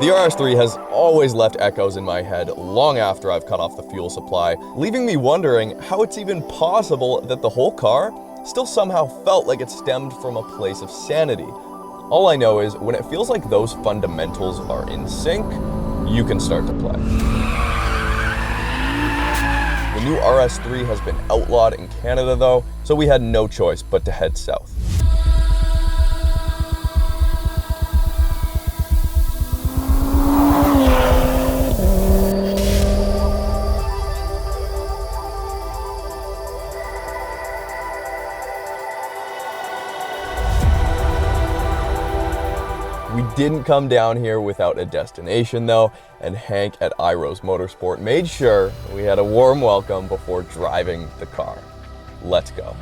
The RS3 has always left echoes in my head long after I've cut off the fuel supply, leaving me wondering how it's even possible that the whole car still somehow felt like it stemmed from a place of sanity. All I know is when it feels like those fundamentals are in sync, you can start to play. The new RS3 has been outlawed in Canada though, so we had no choice but to head south. We didn't come down here without a destination though, and Hank at IROZ Motorsport made sure we had a warm welcome before driving the car. Let's go.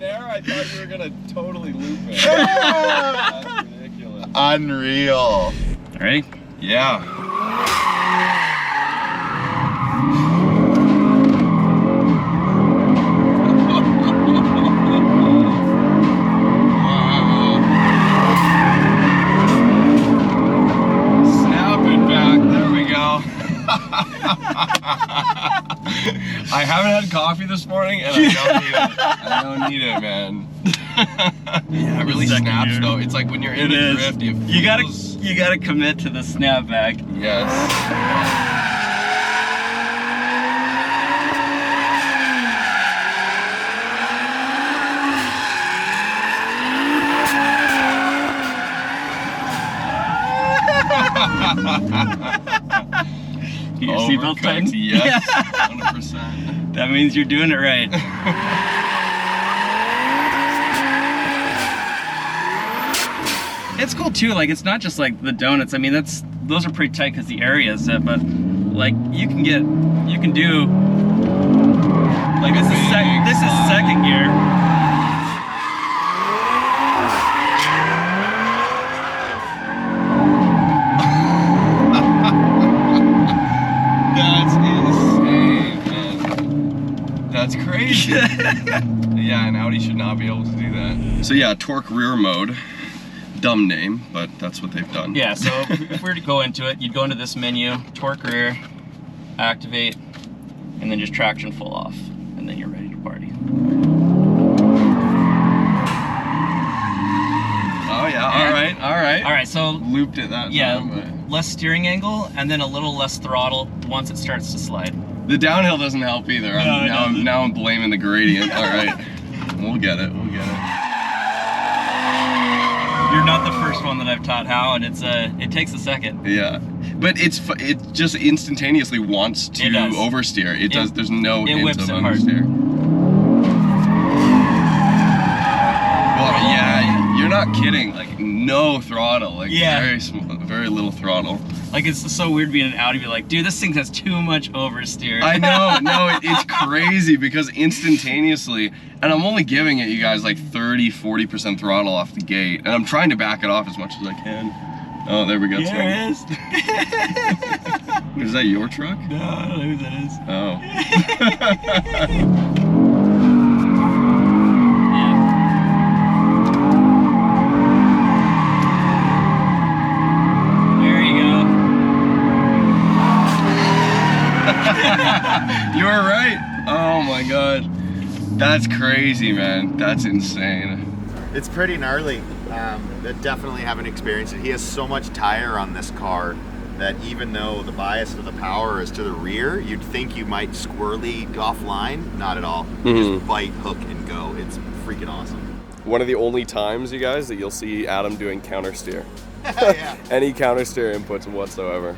There, I thought you were gonna totally loop it. That's ridiculous. Unreal. Ready? Yeah. Snap it back. There we go. I haven't had coffee this morning and I don't need it. I don't need it, man. Yeah, it really snaps though. It's like when you're in a drift, you gotta commit to the snapback. Yes. Get your seatbelt tightened? Yes, 100%. That means you're doing it right. It's cool too, like it's not just like the donuts. I mean, those are pretty tight because the area is it, but like you can do, like this is second gear. That's crazy. Yeah, an Audi should not be able to do that. So yeah, torque rear mode. Dumb name, but that's what they've done. Yeah, so if we were to go into it, you'd go into this menu, torque rear, activate, and then just traction full off. And then you're ready to party. Oh yeah, all right. All right, so looped it that time. Yeah, less steering angle and then a little less throttle once it starts to slide. The downhill doesn't help either. Now I'm blaming the gradient. All right, we'll get it. You're not the first one that I've taught how, and it takes a second. Yeah, but it just instantaneously wants to oversteer. It does. There's no hint of understeer. Well, yeah, you're not kidding. Like no throttle. Like very small, very little throttle. Like it's so weird being an Audi, be like, dude, this thing has too much oversteer. I know, no, it's crazy because instantaneously, and I'm only giving it you guys like 30–40% throttle off the gate, and I'm trying to back it off as much as I can. Oh, there we go. There it is. Is that your truck? No, I don't know who that is. Oh. You were right. Oh my god. That's crazy, man. That's insane. It's pretty gnarly. I definitely haven't experienced it. He has so much tire on this car that even though the bias of the power is to the rear, you'd think you might squirrely offline. Not at all. Just bite, hook, and go. It's freaking awesome. One of the only times, you guys, that you'll see Adam doing counter steer. Yeah. Any counter steer inputs whatsoever.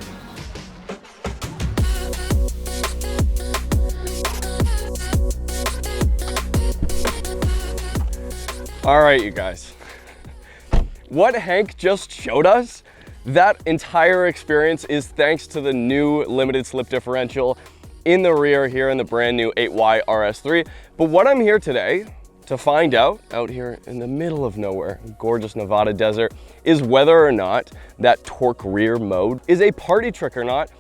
All right, you guys. What Hank just showed us, that entire experience is thanks to the new limited slip differential in the rear here in the brand new 8Y RS3. But what I'm here today to find out here in the middle of nowhere, gorgeous Nevada desert, is whether or not that torque rear mode is a party trick or not,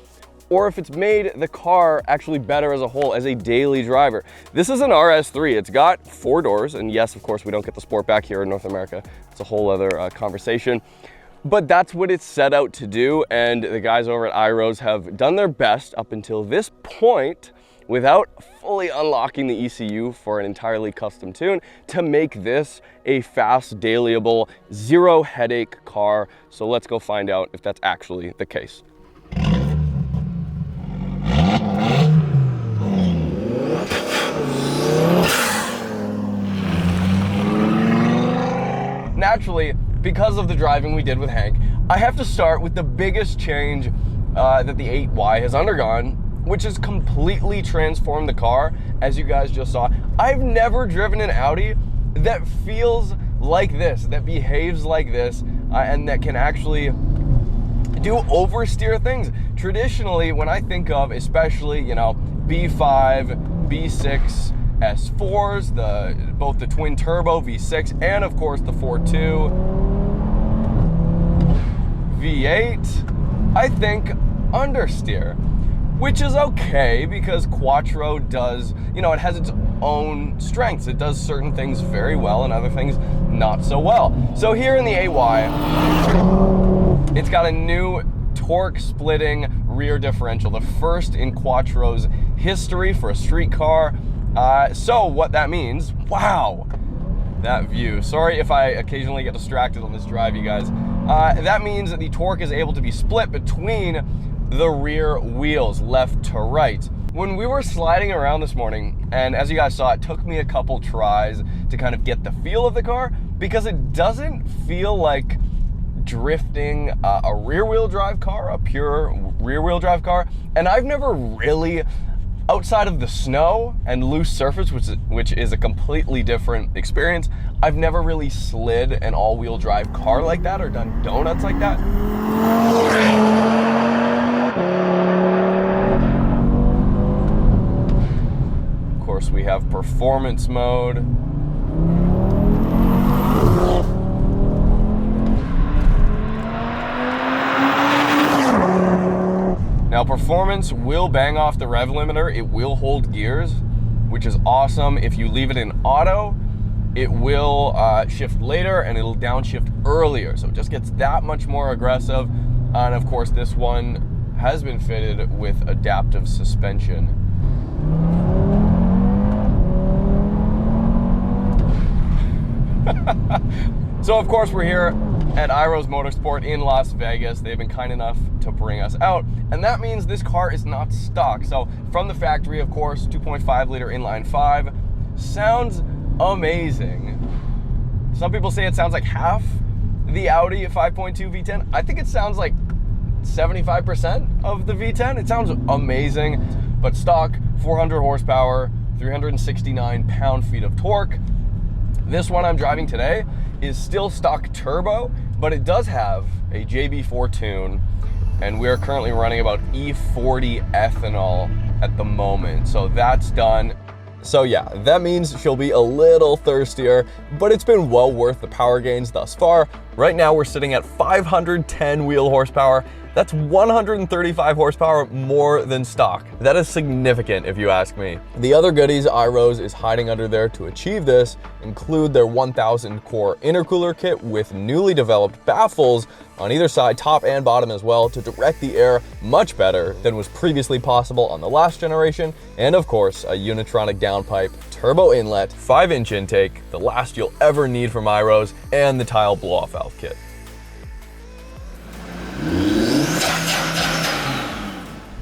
or if it's made the car actually better as a whole as a daily driver. This is an RS3. It's got 4 doors, and yes, of course, we don't get the Sportback here in North America. It's a whole other conversation. But that's what it's set out to do, and the guys over at IROZ have done their best up until this point without fully unlocking the ECU for an entirely custom tune to make this a fast, dailyable, zero headache car. So let's go find out if that's actually the case. Naturally, because of the driving we did with Hank, I have to start with the biggest change that the 8Y has undergone, which has completely transformed the car, as you guys just saw. I've never driven an Audi that feels like this, that behaves like this, and that can actually do oversteer things. Traditionally, when I think of, especially, you know, B5, B6, S4s, both the twin turbo V6 and of course the 4.2 V8, I think understeer, which is okay because Quattro does, you know, it has its own strengths. It does certain things very well and other things not so well. So here in the 8Y, it's got a new torque splitting rear differential, the first in Quattro's history for a street car. So what that means, wow, that view. Sorry if I occasionally get distracted on this drive, you guys. That means that the torque is able to be split between the rear wheels, left to right. When we were sliding around this morning, and as you guys saw, it took me a couple tries to kind of get the feel of the car, because it doesn't feel like drifting a rear wheel drive car, a pure rear wheel drive car. And I've never really, outside of the snow and loose surface, which is a completely different experience, I've never really slid an all-wheel drive car like that or done donuts like that. Of course, we have performance mode. Now, performance will bang off the rev limiter. It will hold gears, which is awesome. If you leave it in auto, it will shift later and it'll downshift earlier. So it just gets that much more aggressive. And of course, this one has been fitted with adaptive suspension. So of course, we're here at IROZ Motorsport in Las Vegas. They've been kind enough to bring us out, and that means this car is not stock. So from the factory, of course, 2.5 liter inline 5 sounds amazing. Some people say it sounds like half the Audi 5.2 V10. I think it sounds like 75% of the V10. It sounds amazing, but stock, 400 horsepower, 369 pound-feet of torque. This one I'm driving today is still stock turbo, but it does have a JB4 tune, and we are currently running about E40 ethanol at the moment. So that's done. So yeah, that means she'll be a little thirstier, but it's been well worth the power gains thus far. Right now we're sitting at 510 wheel horsepower. That's 135 horsepower more than stock. That is significant if you ask me. The other goodies IROZ is hiding under there to achieve this include their 1000 core intercooler kit with newly developed baffles on either side, top and bottom as well, to direct the air much better than was previously possible on the last generation. And of course, a Unitronic downpipe, turbo inlet, 5-inch intake, the last you'll ever need from IROZ, and the tile blow-off valve kit.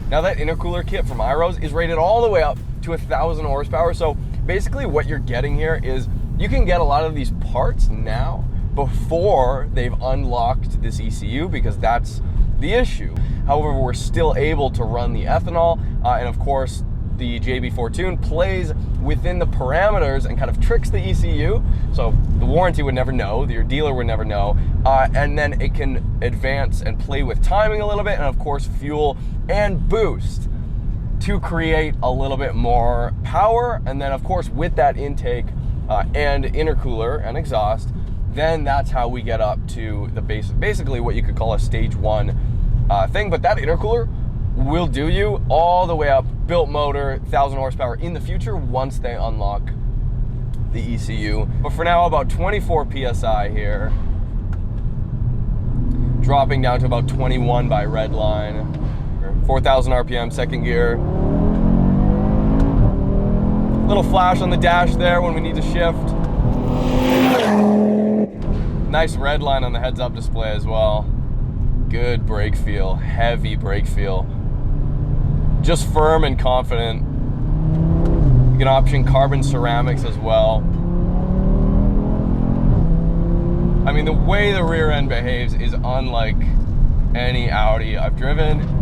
Now that intercooler kit from IROZ is rated all the way up to 1000 horsepower. So basically what you're getting here is you can get a lot of these parts now before they've unlocked this ECU, because that's the issue. However, we're still able to run the ethanol, and of course, the JB4 tune plays within the parameters and kind of tricks the ECU. So the warranty would never know, your dealer would never know. And then it can advance and play with timing a little bit, and of course fuel and boost to create a little bit more power. And then of course with that intake and intercooler and exhaust, then that's how we get up to the basically what you could call a stage 1 thing. But that intercooler will do you all the way up, built motor, 1,000 horsepower in the future once they unlock the ECU. But for now, about 24 PSI here, dropping down to about 21 by red line, 4,000 RPM, second gear. Little flash on the dash there when we need to shift. Nice red line on the heads-up display as well. Good brake feel, heavy brake feel. Just firm and confident. You can option carbon ceramics as well. I mean, the way the rear end behaves is unlike any Audi I've driven.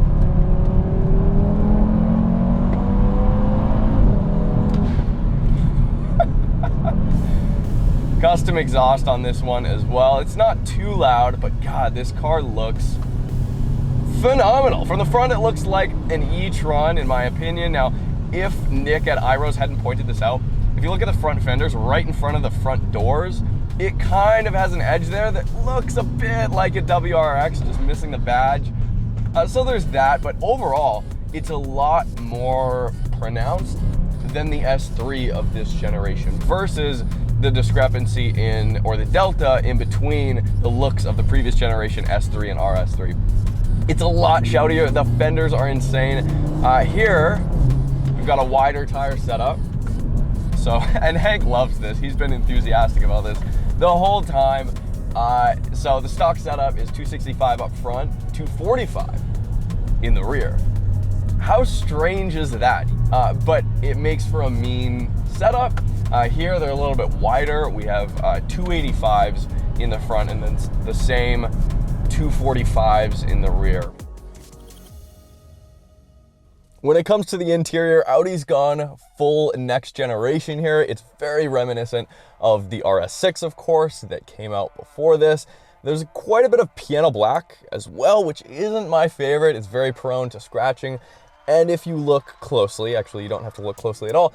Custom exhaust on this one as well. It's not too loud, but God, this car looks phenomenal. From the front, it looks like an e-tron, in my opinion. Now, if Nick at IROZ hadn't pointed this out, if you look at the front fenders right in front of the front doors, it kind of has an edge there that looks a bit like a WRX, just missing the badge. So there's that, but overall, it's a lot more pronounced than the S3 of this generation versus the discrepancy in, or the delta in between the looks of the previous generation S3 and RS3. It's a lot shoutier. The fenders are insane. Here, we've got a wider tire setup. So, and Hank loves this. He's been enthusiastic about this the whole time. So the stock setup is 265 up front, 245 in the rear. How strange is that? But it makes for a mean setup. Here they're a little bit wider. We have 285s in the front and then the same 245s in the rear. When it comes to the interior, Audi's gone full next generation here. It's very reminiscent of the RS6, of course, that came out before this. There's quite a bit of piano black as well, which isn't my favorite. It's very prone to scratching. And if you look closely, actually you don't have to look closely at all,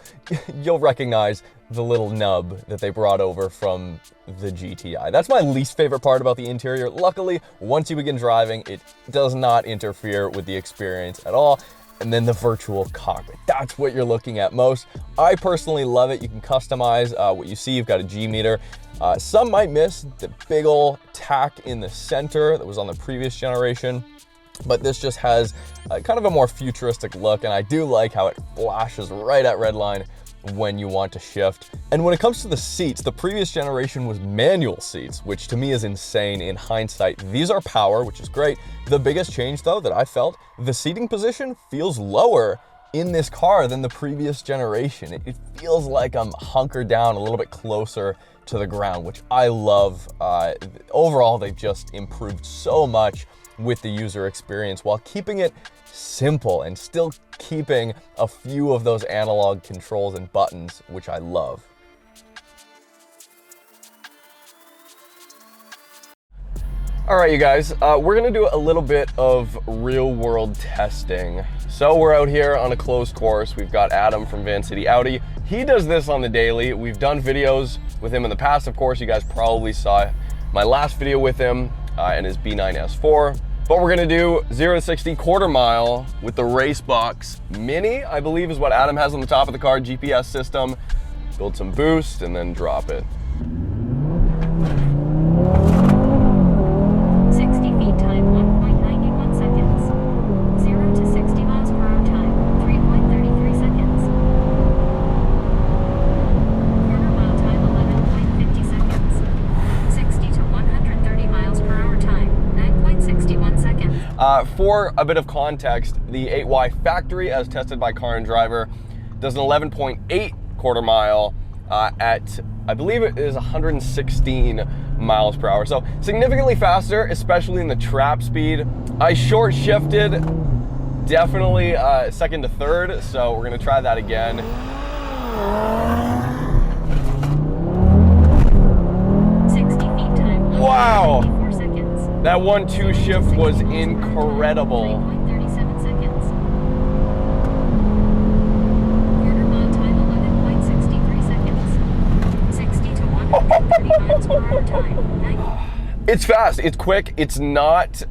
you'll recognize the little nub that they brought over from the GTI. That's my least favorite part about the interior. Luckily, once you begin driving, it does not interfere with the experience at all. And then the virtual cockpit, that's what you're looking at most. I personally love it. You can customize what you see. You've got a G meter. Some might miss the big ol' tack in the center that was on the previous generation, but this just has kind of a more futuristic look, and I do like how it flashes right at redline when you want to shift. And when it comes to the seats, the previous generation was manual seats, which to me is insane in hindsight. These are power, which is great. The biggest change though that I felt, the seating position feels lower in this car than the previous generation. It feels like I'm hunkered down a little bit closer to the ground, which I love. Overall, they've just improved so much with the user experience while keeping it simple and still keeping a few of those analog controls and buttons, which I love. All right, you guys, we're gonna do a little bit of real world testing. So we're out here on a closed course. We've got Adam from VancityAudi. He does this on the daily. We've done videos with him in the past, of course. You guys probably saw my last video with him and his B9 S4. But we're gonna do 0 to 60 quarter mile with the Racebox Mini, I believe is what Adam has on the top of the car, GPS system. Build some boost and then drop it. 60 feet time, 1.91 seconds. 0 to 60 miles per hour time, 3.33 seconds. Quarter mile time, 11.50 seconds. 60 to 130 miles per hour time, 9.61 seconds. For a bit of context, the 8Y factory, as tested by Car and Driver, does an 11.8 quarter mile at, I believe it is 116 miles per hour. So significantly faster, especially in the trap speed. I short shifted definitely second to third, so we're gonna try that again. 60 feet time. Wow. 54 seconds. That 1-2 shift was incredible. 3.37 seconds. Quarter mile time 11.63 seconds. 60 to 130 miles per hour time. 9. It's fast, it's quick, it's not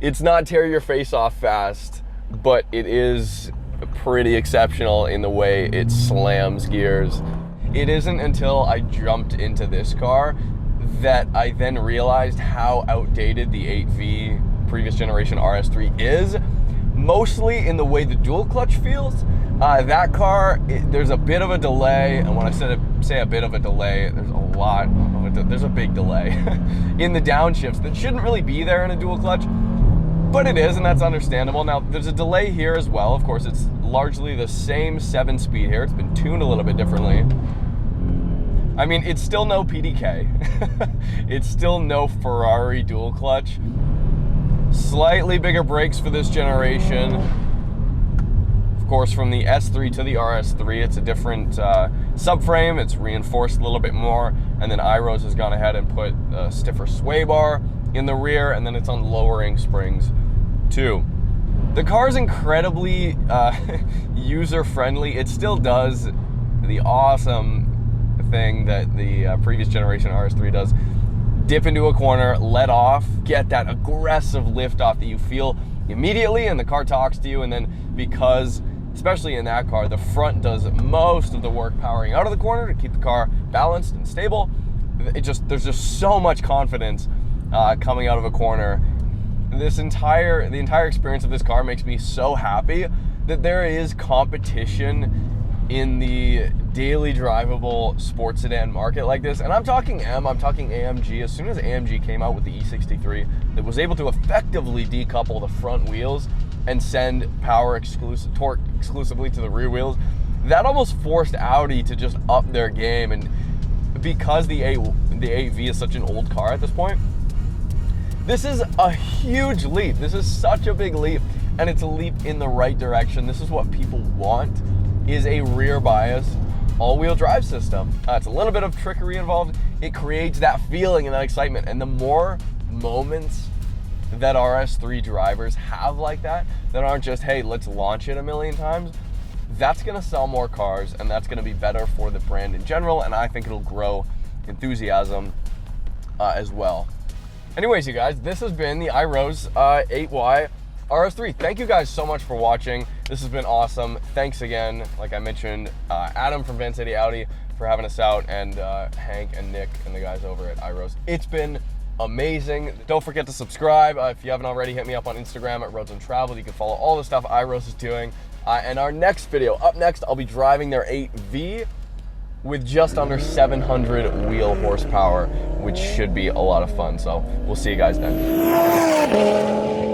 it's not tear your face off fast, but it is pretty exceptional in the way it slams gears. It isn't until I jumped into this car that I then realized how outdated the 8V previous generation RS3 is, mostly in the way the dual clutch feels. That car, there's a bit of a delay, and when I say a bit of a delay, there's a lot of there's a big delay in the downshifts that shouldn't really be there in a dual clutch, but it is, and that's understandable. Now, there's a delay here as well. Of course, it's largely the same 7-speed here. It's been tuned a little bit differently. I mean, it's still no PDK. It's still no Ferrari dual clutch. Slightly bigger brakes for this generation. Of course, from the S3 to the RS3, it's a different subframe. It's reinforced a little bit more. And then IROZ has gone ahead and put a stiffer sway bar in the rear, and then it's on lowering springs too. The car is incredibly user-friendly. It still does the awesome thing that the previous generation RS3 does. Dip into a corner, let off, get that aggressive lift off that you feel immediately, and the car talks to you. And then, because especially in that car, the front does most of the work powering out of the corner to keep the car balanced and stable, there's just so much confidence coming out of a corner. The entire experience of this car makes me so happy that there is competition in the daily drivable sports sedan market like this. And I'm talking AMG. As soon as AMG came out with the E63 that was able to effectively decouple the front wheels and send torque exclusively to the rear wheels, that almost forced Audi to just up their game. And because the 8V is such an old car at this point, this is a huge leap. This is such a big leap, and it's a leap in the right direction. This is what people want, is a rear bias all-wheel drive system. It's a little bit of trickery involved. It creates that feeling and that excitement, and the more moments that RS3 drivers have like that aren't just, hey, let's launch it a million times, that's gonna sell more cars, and that's gonna be better for the brand in general, and I think it'll grow enthusiasm as well. Anyways, you guys, this has been the IROZ 8Y RS3. Thank you guys so much for watching. This has been awesome. Thanks again, like I mentioned, Adam from VancityAudi for having us out, and Hank and Nick and the guys over at IROZ. It's been amazing. Don't forget to subscribe. If you haven't already, hit me up on Instagram at Untraveled. You can follow all the stuff IROZ is doing. And our next video, up next, I'll be driving their 8V with just under 700 wheel horsepower, which should be a lot of fun. So we'll see you guys then.